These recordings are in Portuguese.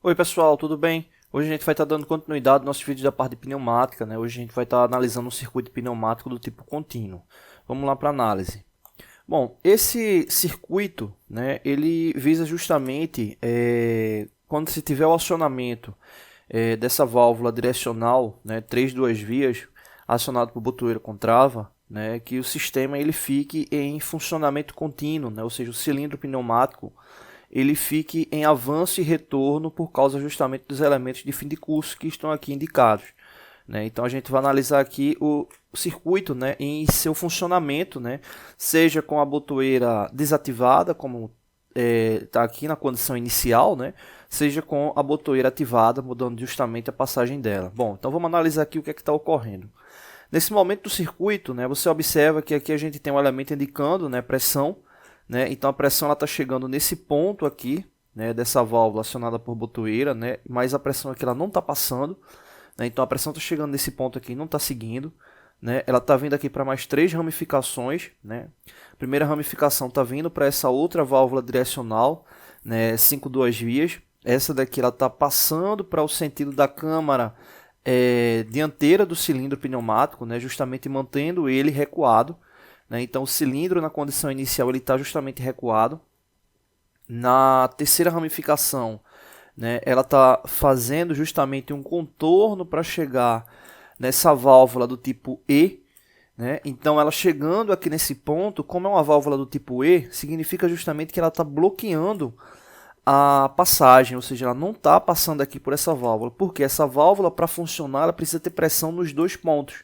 Oi pessoal, tudo bem? Hoje a gente vai estar dando continuidade ao nosso vídeo da parte de pneumática, né? Hoje a gente vai estar analisando um circuito pneumático do tipo contínuo. Vamos lá para a análise. Bom, esse circuito, né, ele visa justamente quando se tiver o acionamento dessa válvula direcional, né, 3 vias, acionado por botoeira com trava, né, que o sistema ele fique em funcionamento contínuo, né, ou seja, o cilindro pneumático ele fique em avanço e retorno por causa justamente dos elementos de fim de curso que estão aqui indicados, né? Então a gente vai analisar aqui o circuito, né, em seu funcionamento, né, seja com a botoeira desativada, como está aqui na condição inicial, né, seja com a botoeira ativada, mudando justamente a passagem dela. Bom, então vamos analisar aqui o que é que está ocorrendo. Nesse momento do circuito, né, você observa que aqui a gente tem um elemento indicando, né, pressão, né, então a pressão está chegando nesse ponto aqui, né, dessa válvula acionada por botoeira, né, mas a pressão aqui ela não está passando, né, então a pressão está chegando nesse ponto aqui e não está seguindo, né, ela está vindo aqui para mais 3 ramificações, né, a primeira ramificação está vindo para essa outra válvula direcional, né, 5 vias, essa daqui ela está passando para o sentido da câmara dianteira do cilindro pneumático, né, justamente mantendo ele recuado, né, então o cilindro na condição inicial ele está justamente recuado. Na terceira ramificação, né, ela está fazendo justamente um contorno para chegar nessa válvula do tipo E, né? Então ela chegando aqui nesse ponto, como é uma válvula do tipo E, significa justamente que ela está bloqueando a passagem, ou seja, ela não está passando aqui por essa válvula, porque essa válvula para funcionar ela precisa ter pressão nos dois pontos,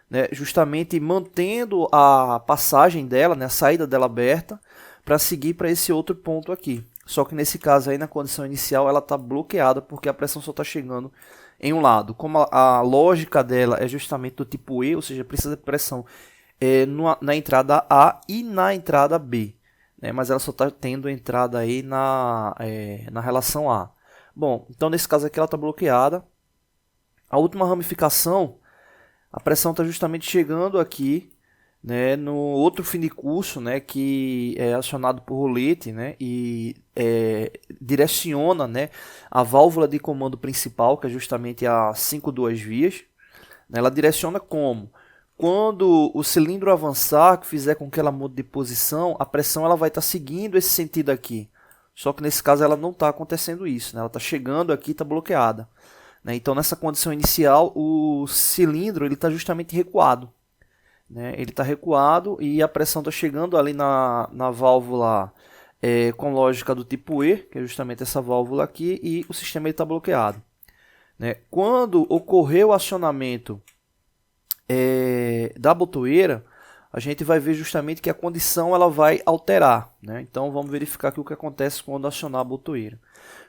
né? Justamente mantendo a passagem dela, né, a saída dela aberta, para seguir para esse outro ponto aqui. Só que nesse caso aí, na condição inicial, ela está bloqueada porque a pressão só está chegando em um lado. Como a lógica dela é justamente do tipo E, ou seja, precisa de pressão na entrada A e na entrada B, né? Mas ela só está tendo entrada aí na relação A. Bom, então nesse caso aqui ela está bloqueada. A última ramificação, a pressão está justamente chegando aqui, né, no outro fim de curso, né, que é acionado por rolete, né, e direciona, né, a válvula de comando principal, que é justamente a 5 vias. Né, ela direciona como? Quando o cilindro avançar, que fizer com que ela mude de posição, a pressão ela vai estar seguindo esse sentido aqui. Só que nesse caso ela não está acontecendo isso, né, ela está chegando aqui e está bloqueada. Né, então nessa condição inicial o cilindro ele está justamente recuado. Né, ele está recuado e a pressão está chegando ali na válvula com lógica do tipo E, que é justamente essa válvula aqui, e o sistema está bloqueado. Né. Quando ocorrer o acionamento da botoeira, a gente vai ver justamente que a condição ela vai alterar. Né. Então vamos verificar aqui o que acontece quando acionar a botoeira.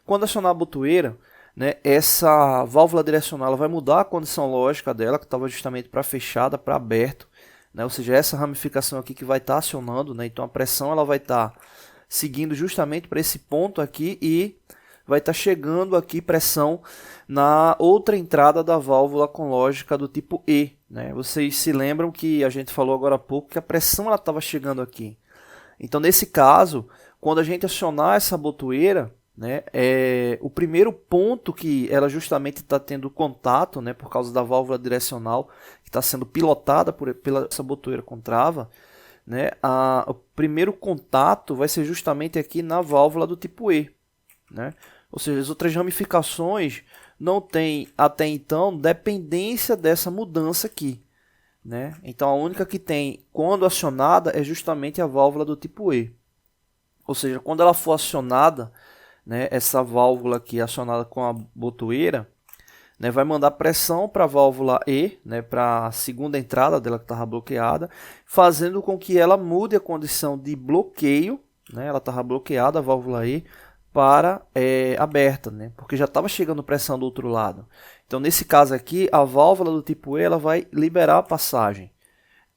Quando acionar a botoeira, né, essa válvula direcional ela vai mudar a condição lógica dela, que estava justamente para fechada, para aberto. Né, ou seja, essa ramificação aqui que vai estar acionando, né, então a pressão ela vai estar seguindo justamente para esse ponto aqui e vai estar chegando aqui pressão na outra entrada da válvula com lógica do tipo E. Né. Vocês se lembram que a gente falou agora há pouco que a pressão ela estava chegando aqui. Então nesse caso, quando a gente acionar essa botoeira, né, o primeiro ponto que ela justamente está tendo contato, né, por causa da válvula direcional que está sendo pilotada pela essa botoeira com trava, né, o primeiro contato vai ser justamente aqui na válvula do tipo E. Né? Ou seja, as outras ramificações não têm até então dependência dessa mudança aqui. Né? Então a única que tem quando acionada é justamente a válvula do tipo E. Ou seja, quando ela for acionada, né, essa válvula aqui acionada com a botoeira, né, vai mandar pressão para a válvula E, né, para a segunda entrada dela que estava bloqueada, fazendo com que ela mude a condição de bloqueio, né, ela estava bloqueada, a válvula E, para aberta, né, porque já estava chegando pressão do outro lado. Então, nesse caso aqui, a válvula do tipo E ela vai liberar a passagem.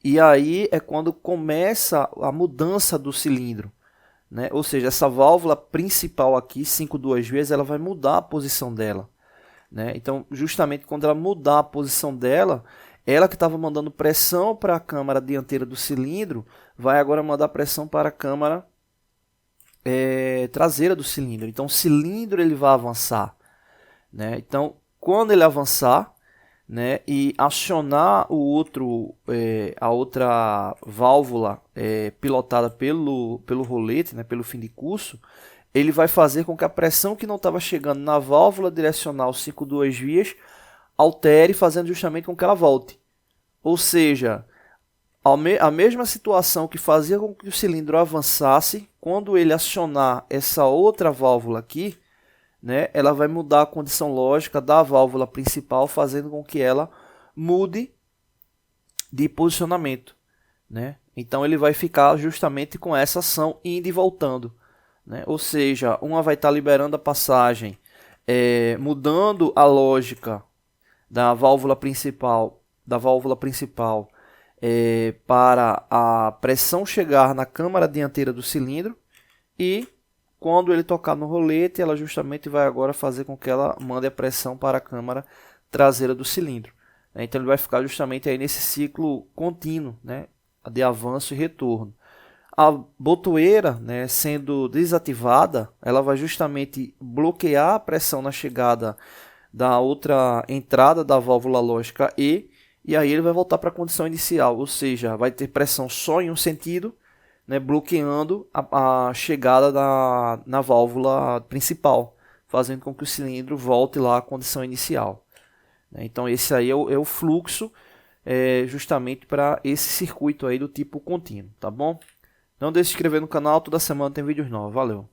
E aí é quando começa a mudança do cilindro. Né? Ou seja, essa válvula principal aqui, 5 vias, ela vai mudar a posição dela. Né? Então, justamente quando ela mudar a posição dela, ela que estava mandando pressão para a câmara dianteira do cilindro, vai agora mandar pressão para a câmara traseira do cilindro. Então, o cilindro ele vai avançar. né? Então, quando ele avançar, né, e acionar a outra válvula pilotada pelo rolete, né, pelo fim de curso, ele vai fazer com que a pressão que não estava chegando na válvula direcional 5 vias altere, fazendo justamente com que ela volte. Ou seja, a mesma situação que fazia com que o cilindro avançasse, quando ele acionar essa outra válvula aqui, né, ela vai mudar a condição lógica da válvula principal, fazendo com que ela mude de posicionamento, né? Então ele vai ficar justamente com essa ação indo e voltando, né? Ou seja, uma vai estar liberando a passagem, mudando a lógica da válvula principal, para a pressão chegar na câmara dianteira do cilindro, e quando ele tocar no rolete, ela justamente vai agora fazer com que ela mande a pressão para a câmara traseira do cilindro. Então ele vai ficar justamente aí nesse ciclo contínuo, né, de avanço e retorno. A botoeira, né, sendo desativada, ela vai justamente bloquear a pressão na chegada da outra entrada da válvula lógica e aí ele vai voltar para a condição inicial, ou seja, vai ter pressão só em um sentido, né, bloqueando a chegada na válvula principal, fazendo com que o cilindro volte lá à condição inicial. Então esse aí é o fluxo justamente para esse circuito aí do tipo contínuo, tá bom? Não deixe de se inscrever no canal, toda semana tem vídeos novos, valeu!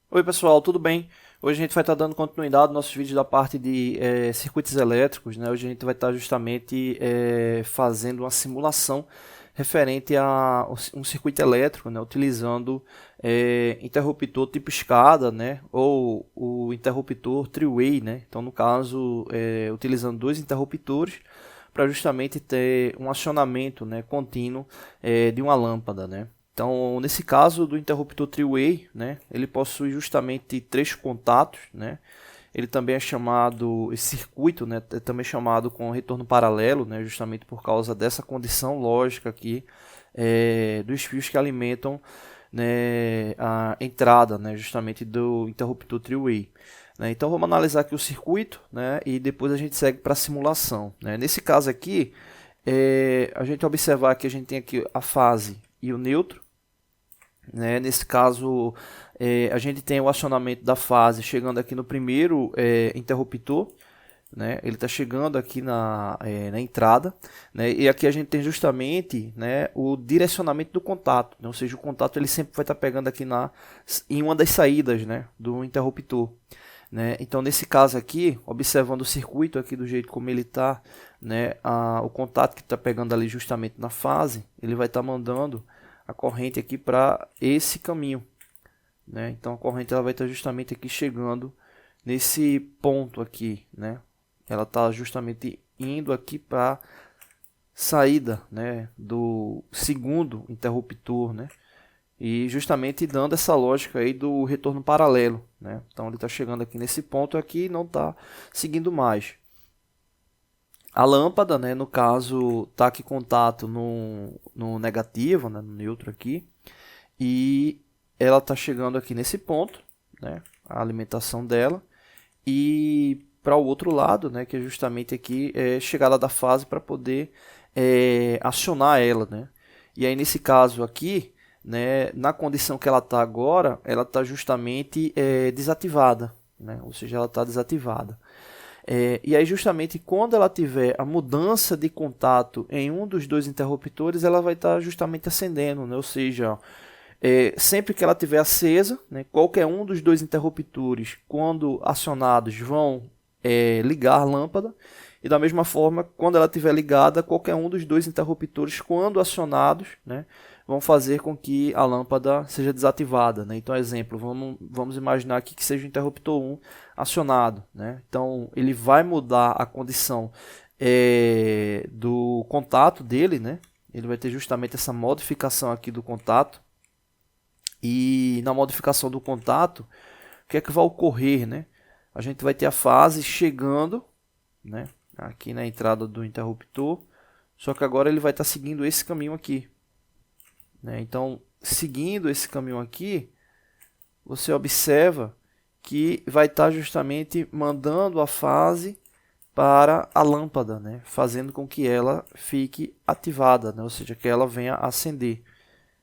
Oi pessoal, tudo bem? Hoje a gente vai estar dando continuidade aos nossos vídeos da parte de circuitos elétricos, né? Hoje a gente vai estar justamente fazendo uma simulação referente a um circuito elétrico, né? Utilizando interruptor tipo escada, né? Ou o interruptor three-way, né? Então no caso, utilizando dois interruptores para justamente ter um acionamento, né, contínuo de uma lâmpada, né? Então, nesse caso do interruptor three-way, né, ele possui justamente 3 contatos, né? Ele também é chamado, esse circuito, né, é também chamado com retorno paralelo, né, justamente por causa dessa condição lógica aqui dos fios que alimentam, né, a entrada, né, justamente do interruptor three-way. Né? Então, vamos analisar aqui o circuito, né, e depois a gente segue para a simulação. Né? Nesse caso aqui, a gente observar que a gente tem aqui a fase e o neutro. Né? Nesse caso, a gente tem o acionamento da fase chegando aqui no primeiro interruptor, né? Ele está chegando aqui na entrada, né? E aqui a gente tem justamente, né, o direcionamento do contato, né? Ou seja, o contato ele sempre vai estar pegando aqui em uma das saídas, né, do interruptor. Né? Então, nesse caso aqui, observando o circuito aqui do jeito como ele está, né, o contato que está pegando ali justamente na fase, ele vai estar mandando a corrente aqui para esse caminho, né? Então a corrente ela vai estar justamente aqui chegando nesse ponto aqui, né? Ela está justamente indo aqui para saída, né, do segundo interruptor, né? E justamente dando essa lógica aí do retorno paralelo, né? Então ele está chegando aqui nesse ponto aqui e não está seguindo mais. A lâmpada, né, no caso, está aqui contato no negativo, né, no neutro aqui, e ela está chegando aqui nesse ponto, né, a alimentação dela, e para o outro lado, né, que é justamente aqui chegada da fase para poder acionar ela, né. E aí nesse caso aqui, né, na condição que ela está agora, ela está justamente desativada, né, ou seja, ela está desativada. E aí justamente quando ela tiver a mudança de contato em um dos dois interruptores, ela vai estar justamente acendendo, né? Ou seja, sempre que ela estiver acesa, né, qualquer um dos dois interruptores, quando acionados, vão ligar a lâmpada, e da mesma forma, quando ela estiver ligada, qualquer um dos dois interruptores, quando acionados, né, vão fazer com que a lâmpada seja desativada. Né? Então, exemplo, vamos imaginar aqui que seja o interruptor 1 acionado. Né? Então, ele vai mudar a condição do contato dele, né? Ele vai ter justamente essa modificação aqui do contato. E na modificação do contato, o que é que vai ocorrer? Né? A gente vai ter a fase chegando, né, aqui na entrada do interruptor, só que agora ele vai estar seguindo esse caminho aqui. Né? Então, seguindo esse caminho aqui, você observa que vai estar justamente mandando a fase para a lâmpada, né? Fazendo com que ela fique ativada, né? Ou seja, que ela venha a acender.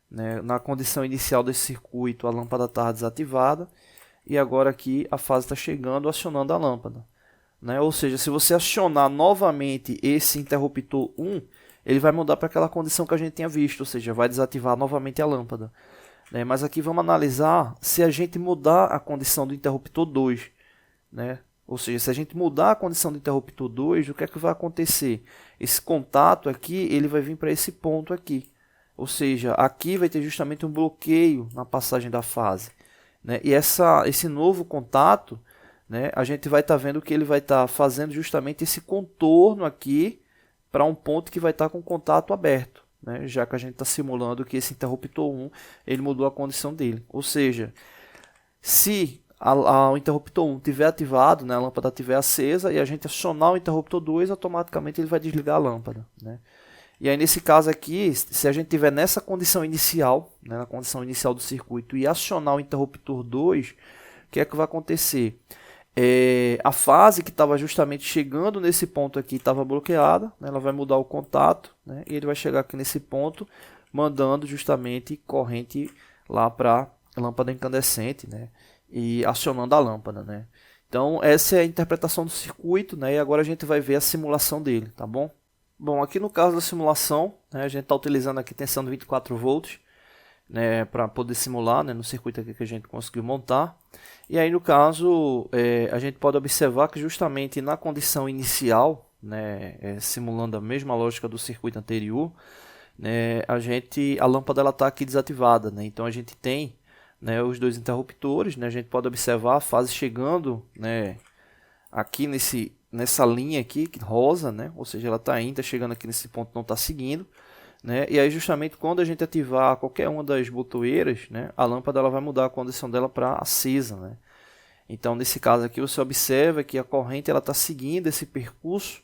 Né? Na condição inicial desse circuito, a lâmpada está desativada e agora aqui a fase está chegando, acionando a lâmpada. Né? Ou seja, se você acionar novamente esse interruptor 1, ele vai mudar para aquela condição que a gente tinha visto, ou seja, vai desativar novamente a lâmpada. Né? Mas aqui vamos analisar se a gente mudar a condição do interruptor 2. Né? Ou seja, se a gente mudar a condição do interruptor 2, o que é que vai acontecer? Esse contato aqui, ele vai vir para esse ponto aqui. Ou seja, aqui vai ter justamente um bloqueio na passagem da fase. Né? E esse novo contato, né, a gente vai estar vendo que ele vai estar fazendo justamente esse contorno aqui para um ponto que vai estar com contato aberto. Né? Já que a gente está simulando que esse interruptor 1 ele mudou a condição dele. Ou seja, se o interruptor 1 estiver ativado, né, a lâmpada estiver acesa, e a gente acionar o interruptor 2, automaticamente ele vai desligar a lâmpada. Né? E aí nesse caso aqui, se a gente tiver nessa condição inicial, né, na condição inicial do circuito, e acionar o interruptor 2, o que é que vai acontecer? A fase que estava justamente chegando nesse ponto aqui estava bloqueada, né, ela vai mudar o contato, né, e ele vai chegar aqui nesse ponto, mandando justamente corrente lá para a lâmpada incandescente, né, e acionando a lâmpada. Né. Então essa é a interpretação do circuito, né, e agora a gente vai ver a simulação dele, tá bom? Bom, aqui no caso da simulação, né, a gente está utilizando aqui tensão de 24 volts, né, para poder simular, né, no circuito aqui que a gente conseguiu montar. E aí no caso, a gente pode observar que justamente na condição inicial, né, simulando a mesma lógica do circuito anterior, né, a lâmpada está aqui desativada. Né, então a gente tem, né, os dois interruptores, né, a gente pode observar a fase chegando, né, aqui nessa linha aqui, rosa, né? Ou seja, ela está ainda chegando aqui nesse ponto, não está seguindo. Né? E aí justamente quando a gente ativar qualquer uma das botoeiras, né, a lâmpada ela vai mudar a condição dela para acesa. Né? Então nesse caso aqui você observa que a corrente está seguindo esse percurso,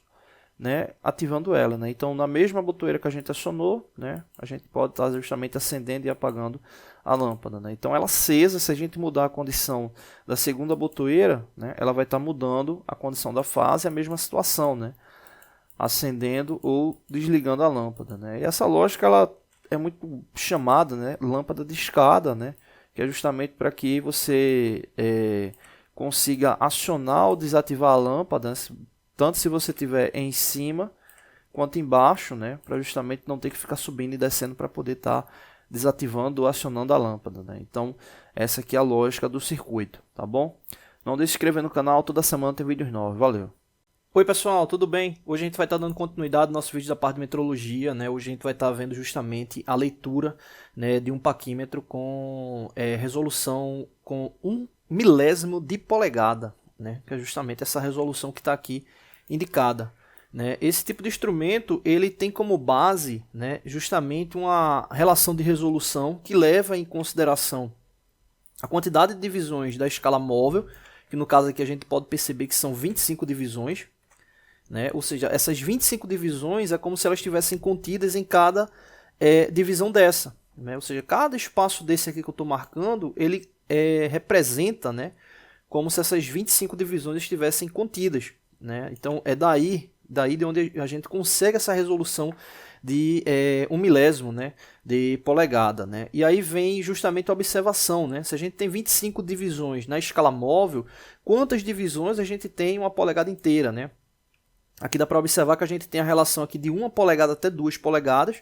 né, ativando ela. Né? Então na mesma botoeira que a gente acionou, né, a gente pode estar justamente acendendo e apagando a lâmpada. Né? Então ela acesa, se a gente mudar a condição da segunda botoeira, né, ela vai estar mudando a condição da fase, a mesma situação, né, acendendo ou desligando a lâmpada. Né? E essa lógica ela é muito chamada, né, lâmpada de escada, né, que é justamente para que você consiga acionar ou desativar a lâmpada, tanto se você estiver em cima quanto embaixo, né, para justamente não ter que ficar subindo e descendo para poder estar desativando ou acionando a lâmpada. Né? Então essa aqui é a lógica do circuito, tá bom? Não deixe de se inscrever no canal, toda semana tem vídeos novos, valeu! Oi pessoal, tudo bem? Hoje a gente vai estar dando continuidade no nosso vídeo da parte de metrologia, né? Hoje a gente vai estar vendo justamente a leitura, né, de um paquímetro com resolução com 1 milésimo de polegada, né? Que é justamente essa resolução que está aqui indicada. Né? Esse tipo de instrumento ele tem como base, né, justamente uma relação de resolução que leva em consideração a quantidade de divisões da escala móvel, que no caso aqui a gente pode perceber que são 25 divisões. Né? Ou seja, essas 25 divisões é como se elas estivessem contidas em cada divisão dessa. Né? Ou seja, cada espaço desse aqui que eu estou marcando, ele representa, né, como se essas 25 divisões estivessem contidas. Né? Então é daí de onde a gente consegue essa resolução de 1 milésimo, né, de polegada. Né? E aí vem justamente a observação. Né? Se a gente tem 25 divisões na escala móvel, quantas divisões a gente tem em uma polegada inteira? Né? Aqui dá para observar que a gente tem a relação aqui de 1 polegada até 2 polegadas.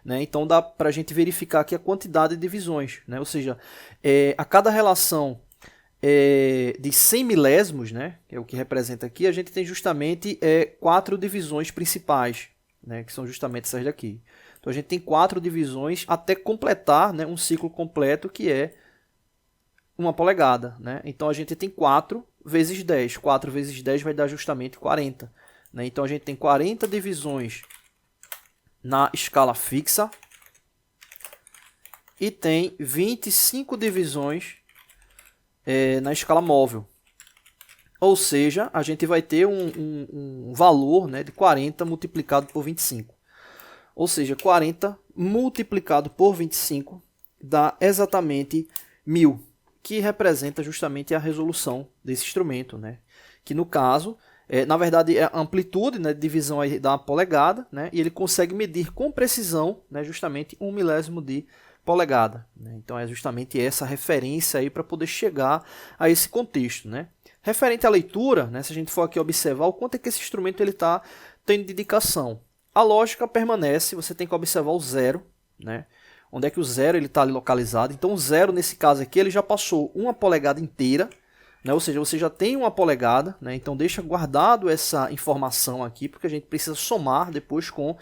Né? Então dá para a gente verificar aqui a quantidade de divisões. Né? Ou seja, a cada relação de 100 milésimos, né, que é o que representa aqui, a gente tem justamente 4 divisões principais, né, que são justamente essas daqui. Então a gente tem 4 divisões até completar, né, um ciclo completo que é 1 polegada. Né? Então a gente tem 4 vezes 10. 4 vezes 10 vai dar justamente 40. Né? Então a gente tem 40 divisões na escala fixa e tem 25 divisões na escala móvel. Ou seja, a gente vai ter um valor, né, de 40 multiplicado por 25. Ou seja, 40 multiplicado por 25 dá exatamente 1000, que representa justamente a resolução desse instrumento, né? Que no caso, na verdade, é a amplitude, né, de divisão aí da polegada, né? E ele consegue medir com precisão, né, justamente 1 milésimo de polegada, né? Então é justamente essa referência aí para poder chegar a esse contexto, né? Referente à leitura, né, se a gente for aqui observar o quanto é que esse instrumento está tendo de indicação. A lógica permanece, você tem que observar o zero, né? Onde é que o zero está ali localizado. Então o zero, nesse caso aqui, ele já passou 1 polegada inteira, né? Ou seja, você já tem 1 polegada, né? Então deixa guardado essa informação aqui, porque a gente precisa somar depois com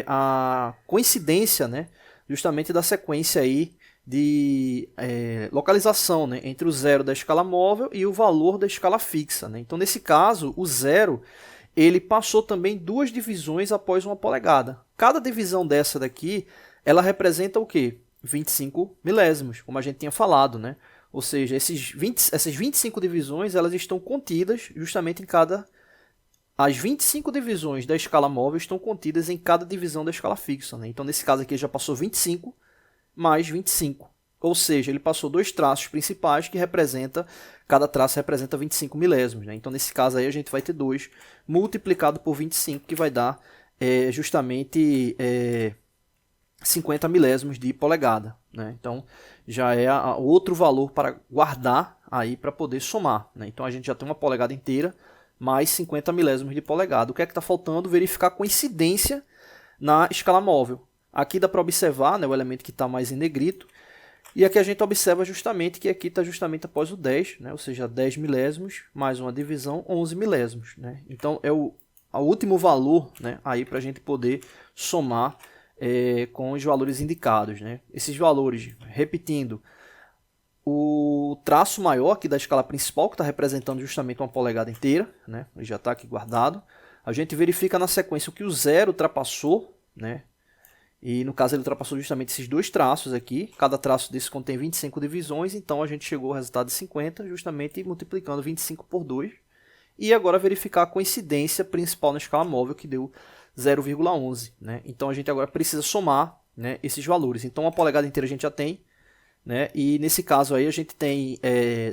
a coincidência, né, justamente da sequência aí de localização, né, entre o zero da escala móvel e o valor da escala fixa, né? Então nesse caso, o zero ele passou também 2 divisões após 1 polegada. Cada divisão dessa daqui, ela representa o quê? 25 milésimos, como a gente tinha falado, né? Ou seja, essas 25 divisões, elas estão contidas justamente em cada... As 25 divisões da escala móvel estão contidas em cada divisão da escala fixa, né? Então, nesse caso aqui, ele já passou 25 mais 25. Ou seja, ele passou 2 traços principais que representa, cada traço representa 25 milésimos, né? Então, nesse caso aí, a gente vai ter 2 multiplicado por 25, que vai dar justamente 50 milésimos de polegada, né? Então, já é outro valor para guardar aí para poder somar, né? Então, a gente já tem 1 polegada inteira mais 50 milésimos de polegada. O que é que está faltando? Verificar a coincidência na escala móvel. Aqui dá para observar, né, o elemento que está mais em negrito. E aqui a gente observa justamente que aqui está justamente após o 10, né? Ou seja, 10 milésimos mais uma divisão, 11 milésimos, né? Então é o último valor, né, aí para a gente poder somar com os valores indicados, né? Esses valores, repetindo, o traço maior aqui da escala principal, que está representando justamente 1 polegada inteira, né? Ele já está aqui guardado. A gente verifica na sequência o que o zero ultrapassou, né? E no caso ele ultrapassou justamente esses 2 traços aqui. Cada traço desse contém 25 divisões, então a gente chegou ao resultado de 50, justamente multiplicando 25 por 2. E agora verificar a coincidência principal na escala móvel, que deu 0,11, né? Então a gente agora precisa somar, né, esses valores. Então 1 polegada inteira a gente já tem, né? E nesse caso aí a gente tem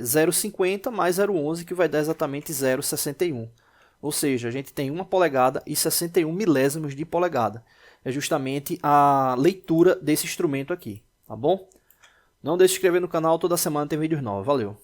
0,50 mais 0,11, que vai dar exatamente 0,61. Ou seja, a gente tem 1 polegada e 61 milésimos de polegada. É justamente a leitura desse instrumento aqui, tá bom? Não deixe de se inscrever no canal, toda semana tem vídeos novos. Valeu!